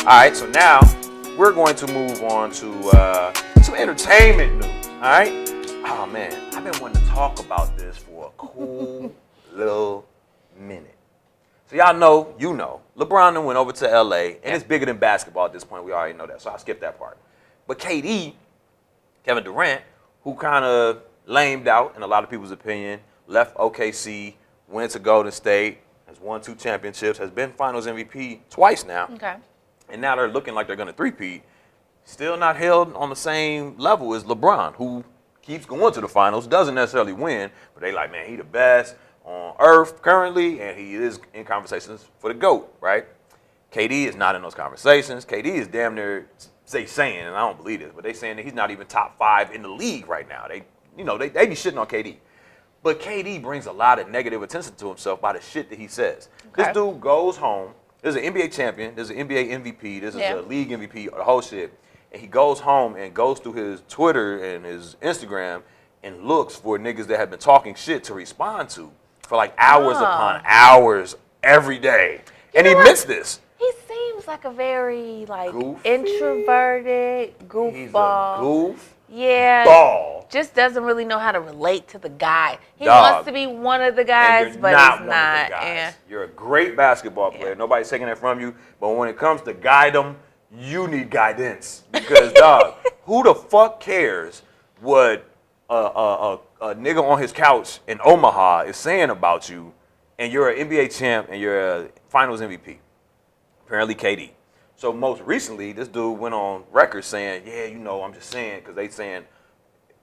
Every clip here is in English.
All right, so now we're going to move on to some entertainment news. All right. Oh man, I've been wanting to talk about this for a cool little minute. So y'all know, LeBron then went over to LA, and it's bigger than basketball at this point. We already know that, so I'll skip that part. But KD, Kevin Durant, who kind of lamed out in a lot of people's opinion, left OKC, went to Golden State, has won 2 championships, has been Finals MVP twice now. Okay. And now they're looking like they're going to three-peat. Still not held on the same level as LeBron, who keeps going to the finals, doesn't necessarily win, but they like, man, he the best on earth currently, and he is in conversations for the GOAT, right? KD is not in those conversations. KD is damn near saying, and I don't believe this, but they saying that he's not even top 5 in the league right now. They be shitting on KD. But KD brings a lot of negative attention to himself by the shit that he says. Okay. This dude goes home. There's an NBA champion. There's an NBA MVP. This is a league MVP, the whole shit. And he goes home and goes through his Twitter and his Instagram and looks for niggas that have been talking shit to respond to for like hours upon hours every day. And he admits this. He seems like a very introverted goofball. He's a goof. Yeah. Ball. Just doesn't really know how to relate to the guy. He wants to be one of the guys, but he's not. Yeah. You're a great basketball player. Nobody's taking that from you. But when it comes to guide them, you need guidance. Because, dog, who the fuck cares what a nigga on his couch in Omaha is saying about you, and you're an NBA champ and you're a Finals MVP? Apparently KD. So most recently, this dude went on record saying, I'm just saying, because they saying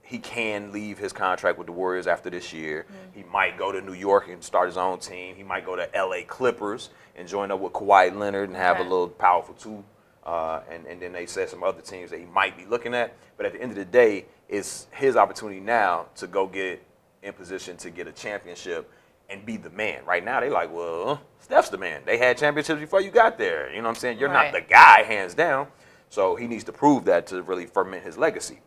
he can leave his contract with the Warriors after this year. He might go to New York and start his own team. He might go to LA Clippers and join up with Kawhi Leonard and have a little powerful two. And then they said some other teams that he might be looking at. But at the end of the day, it's his opportunity now to go get in position to get a championship and be the man. Right now, they like, well, Steph's the man. They had championships before you got there. You know what I'm saying? You're not the guy, hands down. So he needs to prove that to really ferment his legacy.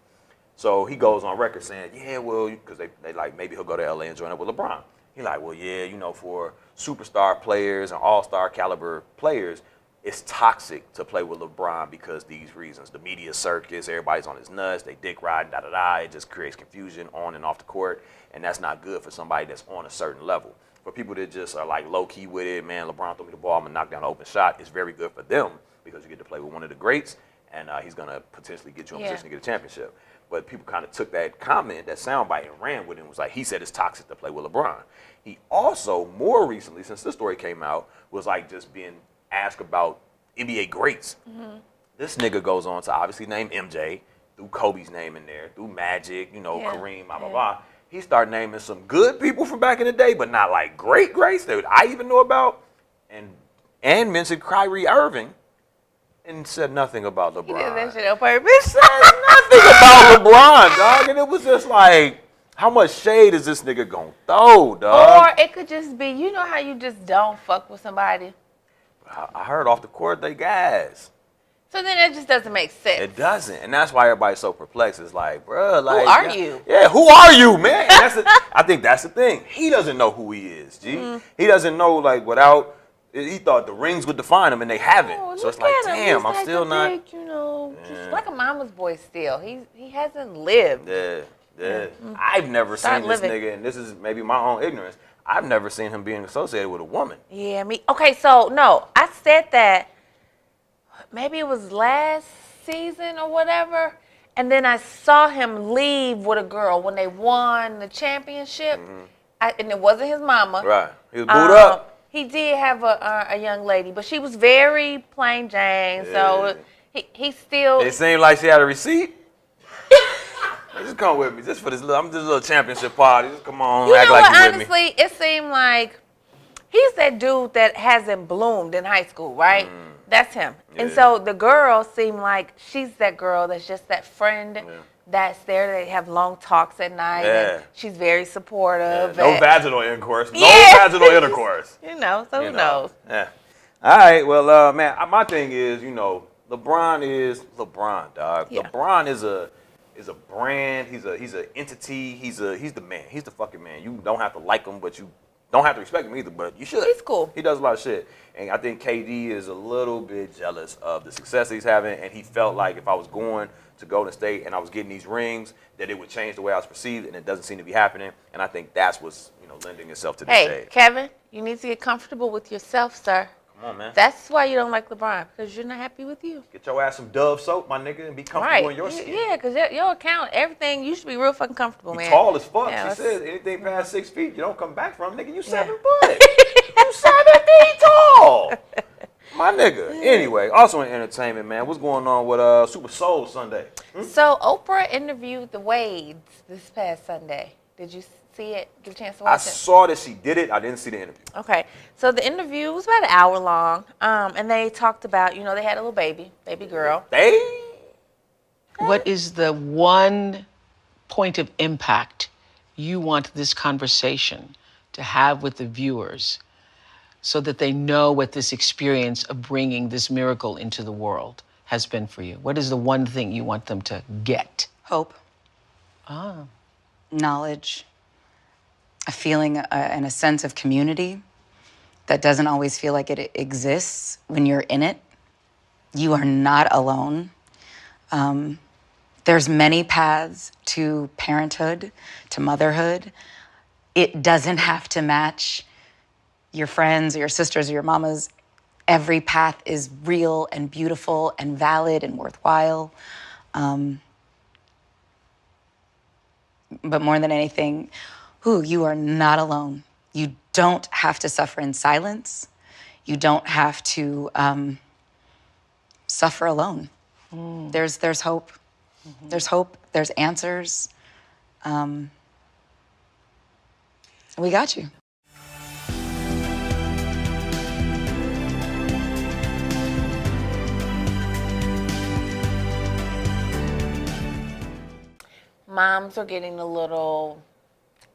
So he goes on record saying, because they like, maybe he'll go to LA and join up with LeBron. He like, well, for superstar players and all-star caliber players, it's toxic to play with LeBron because these reasons. The media circus, everybody's on his nuts, they dick riding, da-da-da. It just creates confusion on and off the court, and that's not good for somebody that's on a certain level. For people that just are like low-key with it, man, LeBron threw me the ball, I'm going to knock down an open shot, it's very good for them because you get to play with one of the greats, and he's going to potentially get you in position to get a championship. But people kind of took that comment, that soundbite, and ran with it and was like, he said it's toxic to play with LeBron. He also, more recently, since this story came out, was like just being asked about NBA greats. This nigga goes on to obviously name MJ, threw Kobe's name in there, threw Magic, Kareem, blah, blah, blah. He started naming some good people from back in the day, but not like great greats that I even know about, and mentioned Kyrie Irving, and said nothing about LeBron. He did that shit on purpose. Said nothing about LeBron, dog, and it was just like, how much shade is this nigga gonna throw, dog? Or it could just be, you know how you just don't fuck with somebody? I heard off the court they guys. So then it just doesn't make sense. It doesn't, and that's why everybody's so perplexed. It's like, bruh, like, who are you? Yeah, who are you, man? And I think that's the thing. He doesn't know who he is, G. He doesn't know, like, without. He thought the rings would define him, and they haven't. So it's like, damn, I'm still not. Big, just like a mama's boy still. He hasn't lived. Yeah. I've never seen this nigga, and this is maybe my own ignorance. I've never seen him being associated with a woman. Yeah, me. Okay, so no, I said that maybe it was last season or whatever, and then I saw him leave with a girl when they won the championship, and it wasn't his mama. Right, he was booed up. He did have a young lady, but she was very plain Jane, so he still. It seemed like she had a receipt. Just come with me, just for this little championship party. Just come on, act like you with me. Honestly, it seemed like he's that dude that hasn't bloomed in high school, right? That's him. Yeah. And so the girl seemed like she's that girl that's just that friend that's there. They have long talks at night. Yeah. And she's very supportive. No vaginal intercourse. No vaginal intercourse. So who knows? Yeah. All right. Well, man, my thing is, LeBron is LeBron, dog. Yeah. LeBron is a brand. He's an entity. He's the man. He's the fucking man. You don't have to like him, but you Don't have to respect him either, but you should. He's cool. He does a lot of shit. And I think KD is a little bit jealous of the success he's having, and he felt like if I was going to Golden State and I was getting these rings, that it would change the way I was perceived, and it doesn't seem to be happening. And I think that's what's lending itself to this Hey, stage. Kevin, you need to get comfortable with yourself, sir. Come on, man. That's why you don't like LeBron, because you're not happy with you. Get your ass some Dove soap, my nigga, and be comfortable in your skin. Yeah, because your account, everything, you should be real fucking comfortable, man. Tall as fuck. Yeah, she says anything past 6 feet, you don't come back from, nigga. You 7 Yeah. foot. You 7 feet tall. My nigga. Anyway, also in entertainment, man, what's going on with Super Soul Sunday? So Oprah interviewed the Wades this past Sunday. Did you see it? Get a chance to watch I it? saw that she did it. I didn't see the interview. Okay, so the interview was about an hour long, and they talked about, they had a little baby girl. What is the one point of impact you want this conversation to have with the viewers so that they know what this experience of bringing this miracle into the world has been for you? What is the one thing you want them to get? Hope. Knowledge. A feeling and a sense of community that doesn't always feel like it exists when you're in it. You are not alone. There's many paths to parenthood, to motherhood. It doesn't have to match your friends or your sisters or your mamas. Every path is real and beautiful and valid and worthwhile. But more than anything, you are not alone. You don't have to suffer in silence. You don't have to suffer alone. There's hope. Mm-hmm. There's hope. There's answers. We got you. Moms are getting a little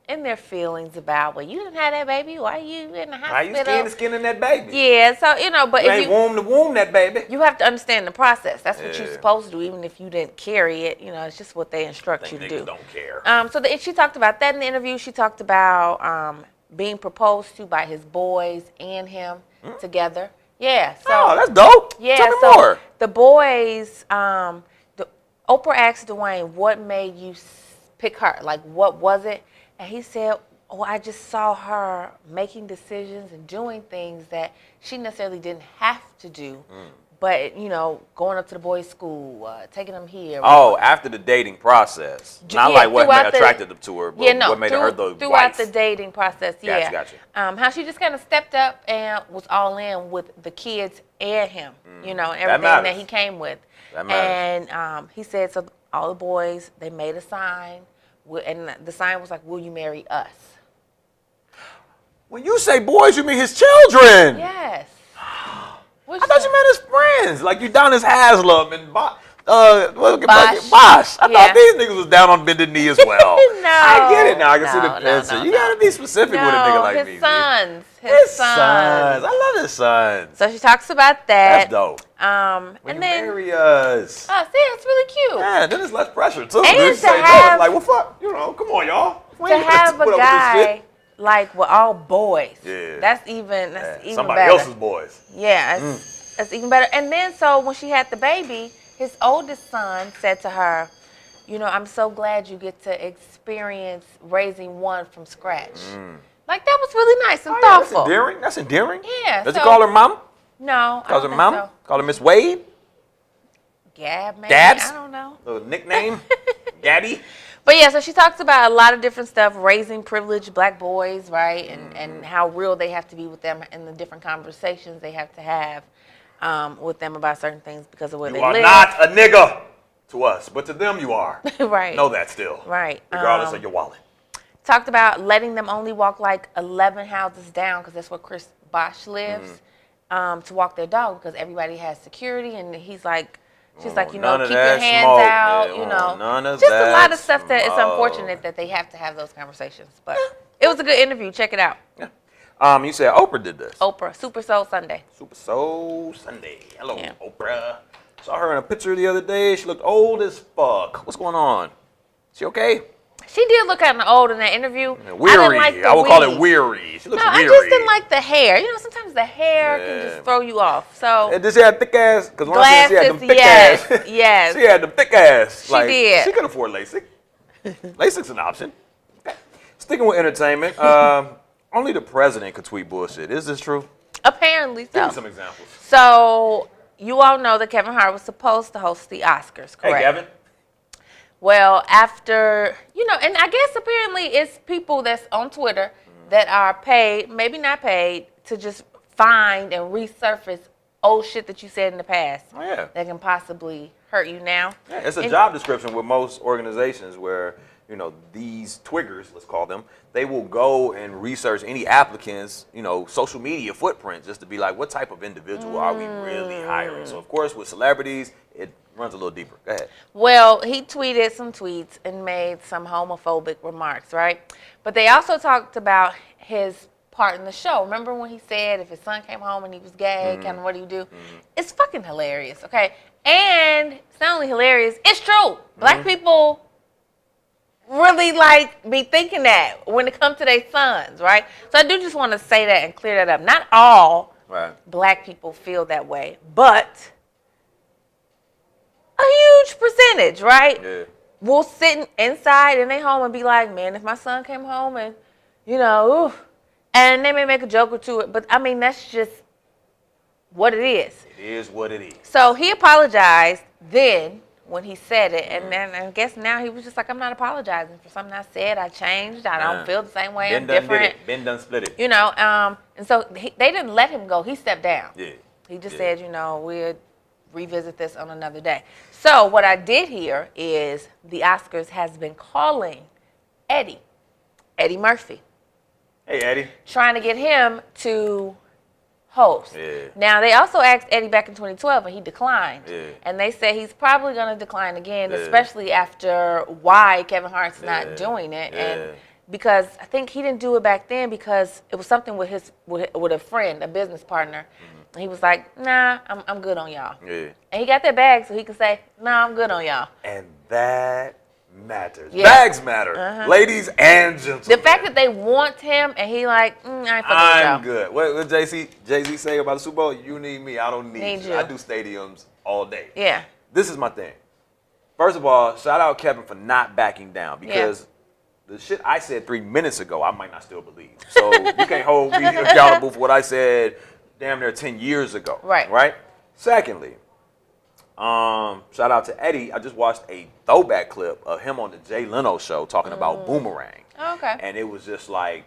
in their feelings about, well, you didn't have that baby. Why are you in the hospital? Why you skinning that baby? Yeah, so, but You if ain't womb to womb that baby. you have to understand the process. That's what you're Yeah. supposed to do, even if you didn't carry it. It's just what they instruct you to do. Niggas don't care. She talked about that in the interview. She talked about being proposed to by his boys and him together. Yeah. So Oh, that's dope. yeah. Tell me So more. the boys, Oprah asked Dwayne, what made you pick her? Like, what was it? And he said, I just saw her making decisions and doing things that she necessarily didn't have to do. But, going up to the boys' school, taking them here. Oh, after the dating process. Not like what attracted them to her, but what made her the throughout wife. the dating process, yeah. Gotcha. How she just kind of stepped up and was all in with the kids and him, and everything that he came with. That matters. And he said, so all the boys, they made a sign, and the sign was like, will you marry us? When you say boys, you mean his children. Yes. I thought you meant his friends. Like you Donis Haslam and Bosh. Bosh. I thought these niggas was down on bended knee as well. No. I get it now. I can see the pencil. no, You gotta be specific with a nigga like me. his sons. His sons. I love his sons. So she talks about that. That's dope. And When you then, marry us. oh, see, it's really cute. Yeah, then it's less pressure too. And Then you to say no, have- it's like, well, fuck, come on, y'all. We To ain't gonna have put a up with this guy shit. like with all boys. Yeah. That's even Somebody better. else's boys. Yeah, that's even better. And then so when she had the baby, his oldest son said to her, I'm so glad you get to experience raising one from scratch. Like that was really nice and thoughtful. That's endearing. That's endearing. Yeah, Does so- he call her mom? No, I Calls her don't think mom? so. Call her Miss Wade? Gab, maybe. Gabs? I don't know. Little nickname? Gabby? But yeah, so she talks about a lot of different stuff, raising privileged black boys, right? And how real they have to be with them and the different conversations they have to have with them about certain things because of where they You are live. not a nigga to us, but to them you are. Right. Know that still. Right. Regardless of your wallet. Talked about letting them only walk like 11 houses down because that's where Chris Bosh lives to walk their dog because everybody has security and he's like, she's like, keep none of your that hands smoke. out, Yeah, none of just a that lot of stuff that it's smoke. unfortunate that they have to have those conversations. But it was a good interview. Check it out. Yeah. You said Oprah did this. Oprah, Super Soul Sunday. Super Soul Sunday. Hello, Yeah. Oprah. Saw her in a picture the other day. She looked old as fuck. What's going on? She okay? She did look kind of old in that interview. Weary. I would call it weary. She looks no, weary. I just didn't like the hair. You know, sometimes the hair can just throw you off. So. And did she have thick ass? Because when I said she had them thick ass. Yes. She had them thick ass. She did. She could afford LASIK. LASIK's an option. Sticking with entertainment, only the president could tweet bullshit. Is this true? Apparently so. Give me some examples. So, you all know that Kevin Hart was supposed to host the Oscars, correct? Hey, Kevin. Well, after, and I guess apparently it's people that's on Twitter that are paid, maybe not paid, to just find and resurface old shit that you said in the past. Oh, yeah. That can possibly hurt you now. Yeah, it's a job description with most organizations where, these twiggers, let's call them, they will go and research any applicants, social media footprint just to be like, what type of individual are we really hiring? So, of course, with celebrities, it runs a little deeper. Go ahead. Well, he tweeted some tweets and made some homophobic remarks, right? But they also talked about his part in the show. Remember when he said if his son came home and he was gay, kind of what do you do? It's fucking hilarious, okay? And it's not only hilarious, it's true. Black people really be thinking that when it comes to their sons, right? So I do just want to say that and clear that up. Not all black people feel that way, but a huge percentage, right? Yeah. Will sit inside in their home and be like, man, if my son came home and, ooh, and they may make a joke or two, but I mean, that's just what it is. It is what it is. So he apologized then when he said it, and then I guess now he was just like, I'm not apologizing for something I said. I changed. I don't feel the same way. I'm different. Ben done split it. And so they didn't let him go. He stepped down. Yeah. He just said, we'll revisit this on another day. So what I did hear is the Oscars has been calling Eddie Murphy. Hey, Eddie. Trying to get him to host. Yeah. Now, they also asked Eddie back in 2012, and he declined. Yeah. And they said he's probably going to decline again, especially after why Kevin Hart's not doing it. Yeah. And because I think he didn't do it back then because it was something with with a friend, a business partner. And he was like, nah, I'm good on y'all. Yeah. And he got that bag so he could say, nah, I'm good on y'all. And that matters. Yeah. Bags matter. Ladies and gentlemen. The fact that they want him and he I ain't fucking with y'all. I'm good. What Jay-Z say about the Super Bowl? You need me, I don't need you. you. I do stadiums all day. Yeah. This is my thing. First of all, shout out Kevin for not backing down because the shit I said 3 minutes ago, I might not still believe. So you can't hold me accountable for what I said damn near 10 years ago. Right. Right? Secondly, shout out to Eddie. I just watched a throwback clip of him on the Jay Leno show talking about Boomerang. Oh, okay. And it was just like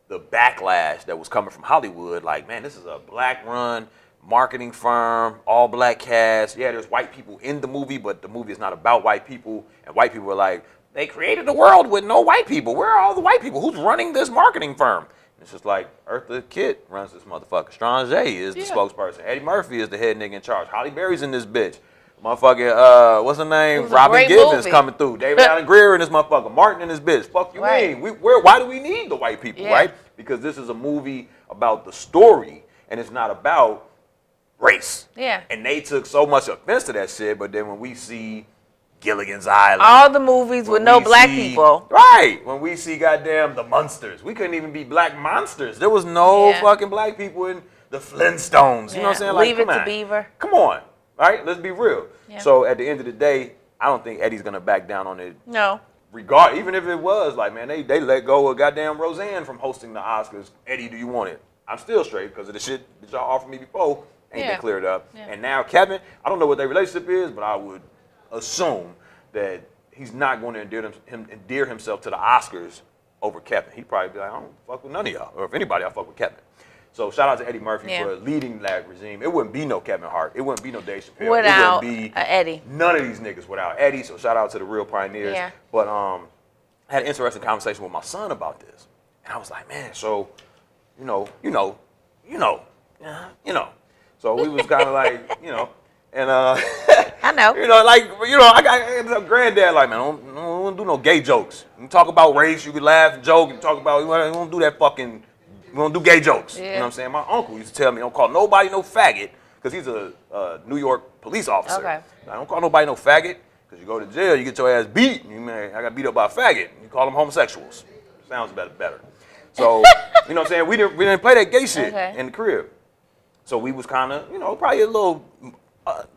the backlash that was coming from Hollywood. Like, man, this is a black-run marketing firm, all-black cast. Yeah, there's white people in the movie, but the movie is not about white people. And white people were like, they created a world with no white people. Where are all the white people? Who's running this marketing firm? And it's just like, Eartha Kitt runs this motherfucker. Strong J is the spokesperson. Eddie Murphy is the head nigga in charge. Holly Berry's in this bitch. Motherfucking, what's her name? Robin Gibbons coming through. David Allen Greer in this motherfucker. Martin in this bitch. Fuck you mean? Why do we need the white people, right? Because this is a movie about the story, and it's not about race. Yeah. And they took so much offense to that shit, but then when we see Gilligan's Island. All the movies with no black people. Right. When we see goddamn the Munsters. We couldn't even be black monsters. There was no fucking black people in the Flintstones. You know what I'm saying? Like, Leave It to Beaver. Come on. All right? Let's be real. Yeah. So at the end of the day, I don't think Eddie's going to back down on it. No. Even if it was like, man, they let go of goddamn Roseanne from hosting the Oscars. Eddie, do you want it? I'm still straight because of the shit that y'all offered me before. Ain't been cleared up. Yeah. And now Kevin, I don't know what their relationship is, but I would assume that he's not going to endear himself to the Oscars over Kevin. He'd probably be like, I don't fuck with none of y'all. Or if anybody, I fuck with Kevin. So shout out to Eddie Murphy for leading that regime. It wouldn't be no Kevin Hart. It wouldn't be no Dave Chappelle. Without it wouldn't be Eddie. None of these niggas without Eddie. So shout out to the real pioneers. Yeah. But I had an interesting conversation with my son about this. And I was like, man, so, you know. So we was kind of like, and I know. I got a granddad like, man, don't do no gay jokes. You talk about race, you can laugh and joke, and talk about, we don't do that fucking, we don't do gay jokes. Yeah. You know what I'm saying? My uncle used to tell me, don't call nobody no faggot, because he's a New York police officer. Okay. I don't call nobody no faggot. Because you go to jail, you get your ass beat. And I got beat up by a faggot. You call them homosexuals. Sounds better. So, you know what I'm saying? We didn't play that gay shit in the crib. So we was kind of, probably a little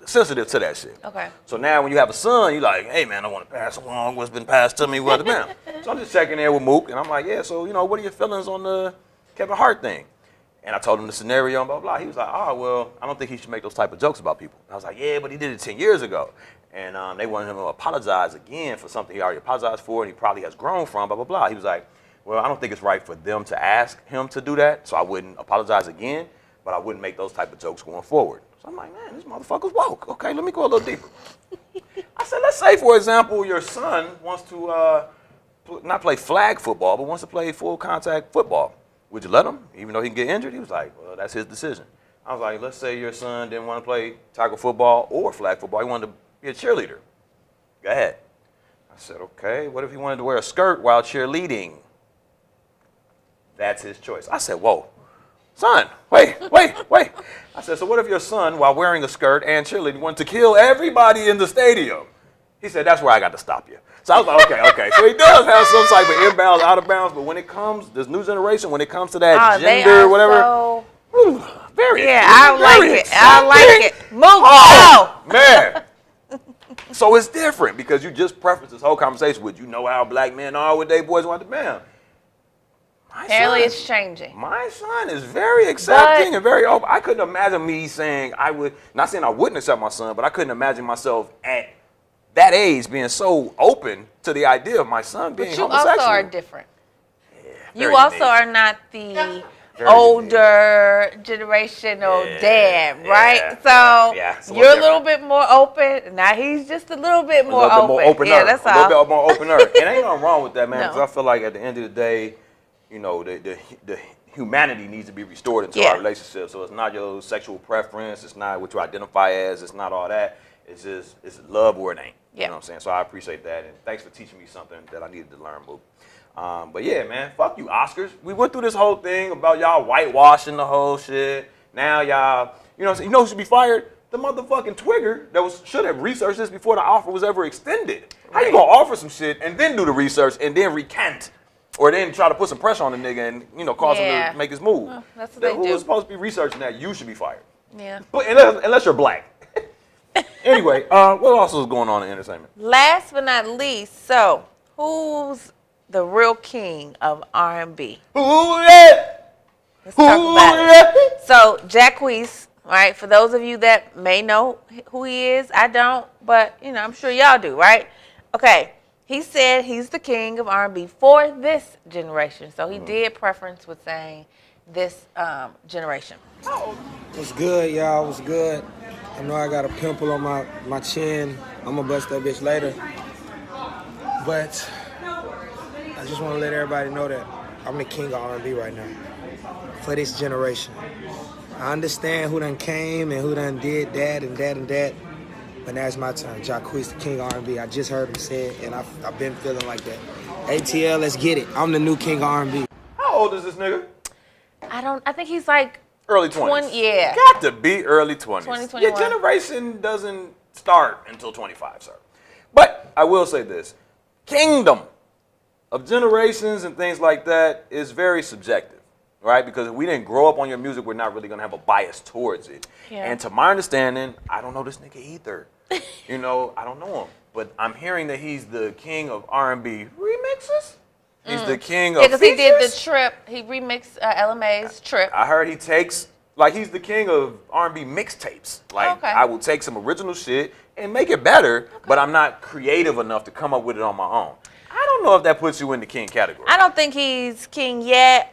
sensitive to that shit. Okay. So now when you have a son, you're like, hey, man, I want to pass along what's been passed to me. So I'm just checking in with Mook, and I'm like, yeah, so, what are your feelings on the Kevin Hart thing? And I told him the scenario and blah, blah, blah. He was like, well, I don't think he should make those type of jokes about people. And I was like, yeah, but he did it 10 years ago. And they wanted him to apologize again for something he already apologized for and he probably has grown from, blah, blah, blah. He was like, well, I don't think it's right for them to ask him to do that, so I wouldn't apologize again, but I wouldn't make those type of jokes going forward. So I'm like, man, this motherfucker's woke. Okay, let me go a little deeper. I said, let's say, for example, your son wants to not play flag football, but wants to play full contact football. Would you let him, even though he can get injured? He was like, well, that's his decision. I was like, let's say your son didn't want to play tackle football or flag football. He wanted to be a cheerleader. Go ahead. I said, okay, what if he wanted to wear a skirt while cheerleading? That's his choice. I said, whoa, son, wait. I said, so what if your son, while wearing a skirt and cheerleading, wanted to kill everybody in the stadium? He said, that's where I got to stop you. So I was like, okay. So he does have some type of inbounds, out of bounds, but when it comes, this new generation, when it comes to that gender, whatever, very I like it. Move on. Man. So it's different because you just preference this whole conversation with, how black men are with they boys want to bam. Apparently it's changing. My son is very accepting and very open. I couldn't imagine me saying not saying I wouldn't accept my son, but I couldn't imagine myself at that age being so open to the idea of my son being homosexual. But you also are different. Yeah, you also are not the older generational dad, right? So you're a little bit more open. Now he's just a little bit more open. Yeah, that's all. A little bit more opener. And ain't nothing wrong with that, man, because I feel like at the end of the day, the humanity needs to be restored into our relationship. So it's not your sexual preference. It's not what you identify as. It's not all that. It's just, it's love or it ain't. You know what I'm saying? So I appreciate that. And thanks for teaching me something that I needed to learn, Mook. But yeah, man, fuck you, Oscars. We went through this whole thing about y'all whitewashing the whole shit. Now y'all, who should be fired? The motherfucking Twigger that should have researched this before the offer was ever extended. How you gonna offer some shit and then do the research and then recant? Or then try to put some pressure on the nigga and, cause him to make his move. Well, that's what they do. Who's supposed to be researching that? You should be fired. Yeah. But unless you're black. Anyway, what else is going on in entertainment? Last but not least, so who's the real king of R&B? Let's talk about it. So Jacquee, right? For those of you that may know who he is, I don't, but I'm sure y'all do, right? Okay. He said he's the king of R&B for this generation. So he did preference with saying this generation. What's good, y'all? What's good? I know I got a pimple on my chin. I'm going to bust that bitch later. But I just want to let everybody know that I'm the king of R&B right now for this generation. I understand who done came and who done did that and that and that. But now it's my turn. Jacquee's the king of R&B. I just heard him say it, and I've been feeling like that. ATL, let's get it. I'm the new king of R&B. How old is this nigga? I think he's like early 20s. Yeah. Got to be early 20s. 2021. Your generation doesn't start until 25, sir. But I will say this. Kingdom of generations and things like that is very subjective, right? Because if we didn't grow up on your music, we're not really going to have a bias towards it. Yeah. And to my understanding, I don't know this nigga either. I don't know him. But I'm hearing that he's the king of R&B remixes. He's the king of because he did the features. Trip. He remixed LMA's Trip. I heard he takes, he's the king of R&B mixtapes. I will take some original shit and make it better, but I'm not creative enough to come up with it on my own. I don't know if that puts you in the king category. I don't think he's king yet.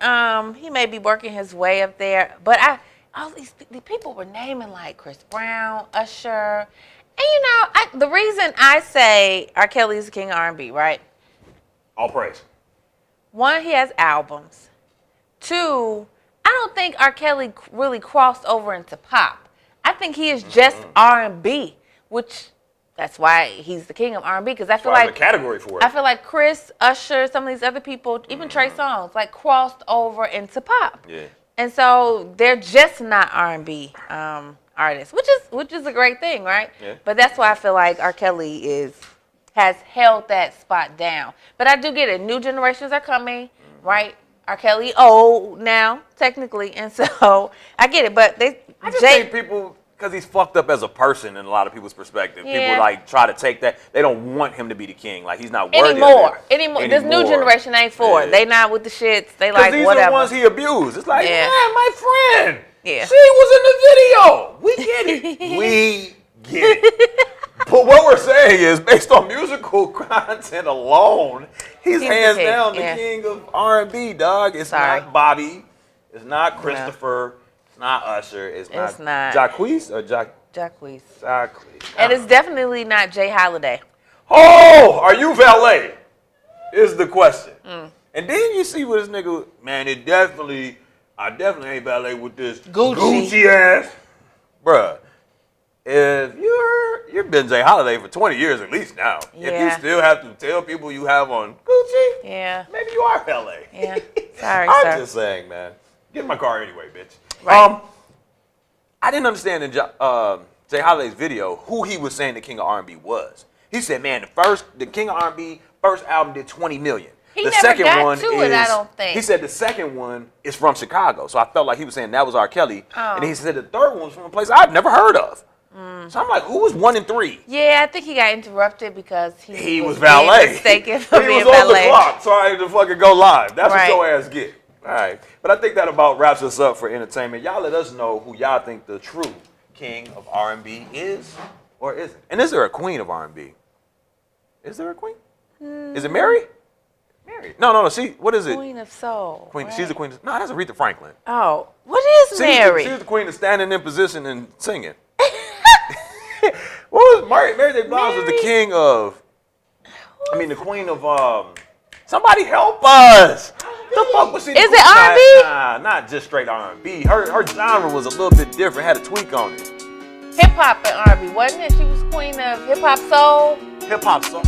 He may be working his way up there. But all these people were naming like Chris Brown, Usher. And the reason I say R. Kelly's the king of R&B, right? All praise. One, he has albums. Two, I don't think R. Kelly really crossed over into pop. I think he is just R&B, which that's why he's the king of R&B. Because I feel like a category for it. I feel like Chris, Usher, some of these other people, even Trey Songz, crossed over into pop. Yeah. And so they're just not R&B artists, which is a great thing, right? Yeah. But that's why I feel like R. Kelly is has held that spot down. But I do get it. New generations are coming, right? R. Kelly old now, technically, and so I get it. But I just think people, because he's fucked up as a person in a lot of people's perspective, people like try to take that. They don't want him to be the king. Like he's not worthy anymore. Anymore. This new generation ain't for it. They not with the shits. They like these whatever. are the ones he abused. It's like, man, my friend. Yeah. She was in the video. We get it. We get it. But what we're saying is, based on musical content alone, he's hands down the king of R&B, dog. It's not Bobby. It's not Christopher. It's not Usher. It's not Jacquee or Jacquee. And it's definitely not Jay Holiday. Oh, are you valet? Is the question. And then you see what this nigga, man, I definitely ain't valet with this Gucci ass. Bruh, if you've been Jay Holiday for 20 years at least now. If you still have to tell people you have on Gucci, maybe you are valet. Yeah. Sorry, I'm just saying, man. Get in my car anyway, bitch. Right. I didn't understand in Jay Holiday's video who he was saying the king of R&B was. He said, man, the king of R&B first album did 20 million. He never got to it, I don't think. He said the second one is from Chicago. So I felt like he was saying that was R. Kelly. And he said the third one was from a place I've never heard of. So I'm like, who was 1 and 3? Yeah, I think he got interrupted because he was valet. Mistaken for being he was valet. on the clock, so I had to fucking go live. That's what your ass get. All right. But I think that about wraps us up for entertainment. Y'all let us know who y'all think the true king of R&B is or isn't. And is there a queen of R&B? Is there a queen? Is it Mary? Mary. No. What is it? Queen of Soul. Queen. Right? She's the queen. No, that's Aretha Franklin. Oh, what is Mary? She's the queen of standing in position and singing. What was Mary J. Blige was the king of? The queen of. Somebody help us! The fuck was she? Is it R&B? Nah, not just straight R&B. Her genre was a little bit different. Had a tweak on it. Hip hop and R&B, wasn't it? She was queen of hip hop soul. Hip hop soul.